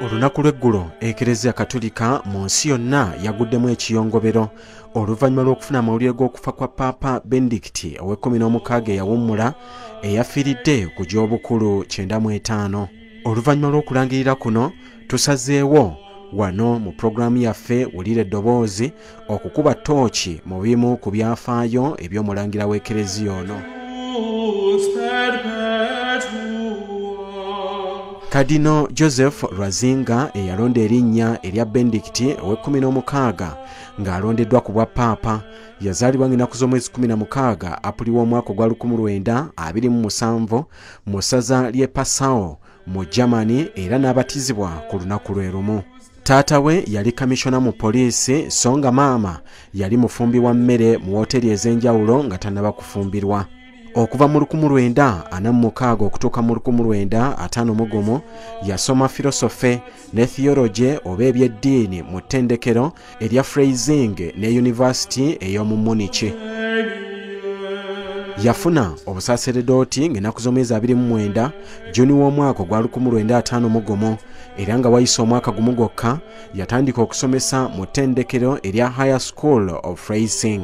Olunaku lw'eggulo Ekereziya Katolika mu nsi yonna yaguddemu ekiyongobero oluvannyuma lw'okufuna amawulire g'okufa kwa Paapa Benedict XIV eyawummula eyafiiridde ku gy'obukulu 95. Oluvannyuma lw'okulangirira kuno tusazeewo wano mu pulogulaamu yaffe Wulira Eddoboozi okukuba ttooki mu bimu ku byafaayo eby'omulangira w'Ekereziya ono. Kadino Joseph Lwazinga eyalonda erinnya erya Benedict XIV ng'alondeddwa ku bwa Paapa yazaalibwa ng'ennaku z'omwezi 16 Apuli w'omwaka gwa 1927 mu ssaza ly'e Passau mu Germany era n'abatizibwa ku lunaku lwe lumu. Taata we yali kamishona mu poliisi so nga maama yali mufumbi wa mmere mu wooteri ez'enjawulo nga tannaba kufumbirwa. Okuva mu 1946 okutuuka mu 1951 yasoma filosofe ne theology oba ebyeddiini mu ttendekero erya Freising ne Yunivasite ey'omu Munich. Yafuna obusaaseredooti ng'ennaku z'omwezi 29 Juni w'omwaka gwa 1951 era nga wayise omwaka gumu gwokka yatandika okusomesa mu ttendekero erya Higher School of Freising.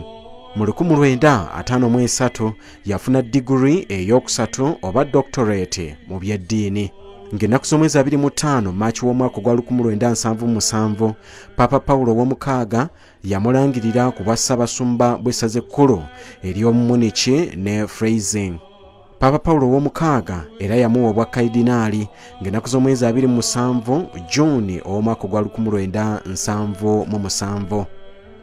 Mu 1953 yafuna diguri ey'okusatu oba doctorate mu byeddiini. Ng'ennaku z'omwezi 25 Maachi w'omwaka gwa 1977 Paapa Pawulo II yamulangirira ku bwa Ssaabasumba bw'essaza ekkulu ery'omu Munich ne Freising. Paapa Pawulo II era yamuwa obwa kayidinaali ng'ennaku z'omwezi 27 Juni ow'omwaka gwa 1977.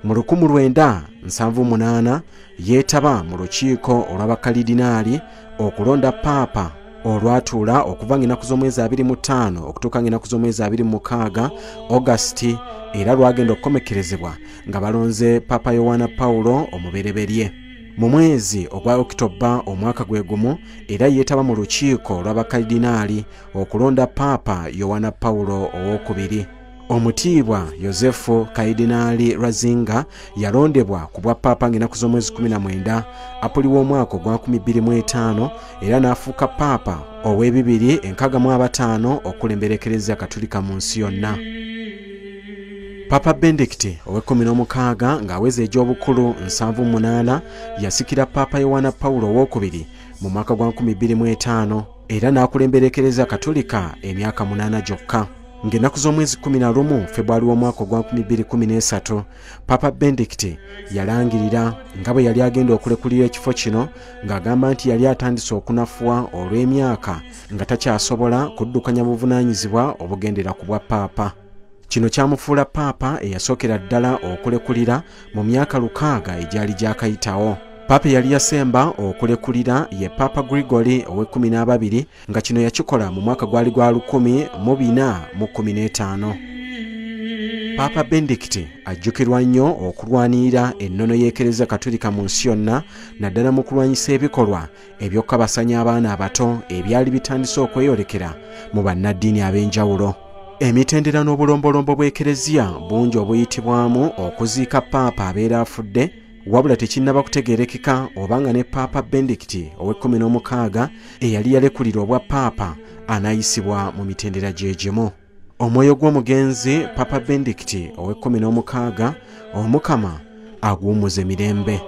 Mu 1978 yeetaba mu lukiiko olw'abakaliidinaali okulonda Paapa olwatuula okuva ng'ennaku z'omwezi 25 okutuuka ng'ennaku z'omwezi 26 Augusiti era lwagenda okukomekerezebwa nga balonze Paapa Yowaana Pawulo omubereberye. Mu mwezi ogwa Okitoba omwaka gwe gumu era yeetaba mu lukiiko olw'abakaliidinaali okulonda Paapa Yowaana Pawulo II. Omutiibwa Yosefu Kayidinaali Lwazinga yalondebwa ku bwa Paapa ng'ennaku z'omwezi 19 Apuli w'omwaka gwa 2005 era n'afuuka Paapa ow'e265 okulembera Ekereziya Katolika mu nsi yonna. Paapa Benedict XIV ng'aweza egy'obukulu 78 yasikira Paapa Yowaana Pawulo II mu mwaka gwa 2005 era n'akulembera Ekereziya Katolika emyaka 8 gyokka. Ng'ennaku z'omwezi 11 Februari w'omwaka gwa 2013 Paapa Benedict yalangirira nga bwe yali agenda okulekulira ekifo kino ng'agamba nti yali atandise okunafuwa olw'emyaka nga takyasobola kuddukanya buvunaanyizibwa obugendera ku bwa Paapa. Kino kyamufuula Paapa eyasookera ddala okulekulira mu myaka 60 egyali gyakayitawo. Paapa yali yasemba okulekulira ye Paapa Gregory XII nga kino yakikola mu mwaka gwali gwa 1415. Paapa Benedict ajjukirwa nnyo okulwanirira ennono y'Ekereziya Katolika mu nsi yonna naddala mu kulwanyisa ebikolwa eby'okukabasanya abaana abato ebyali bitandise okweyolekera mu bannaddiini ab'enjawulo. Emitendera n'obulombolombo bw'Ekereziya bungi obuyitibwamu okuziika Paapa abeera afudde wabula tekinnaba kutegeerekeka obanga ne Paapa Benedict XIV eyali yalekulira obwa Paapa anayisibwa mu mitendera gye gimu. Omwoyo gw'omugenzi Paapa Benedict XIV Omukama aguwummuze mirembe.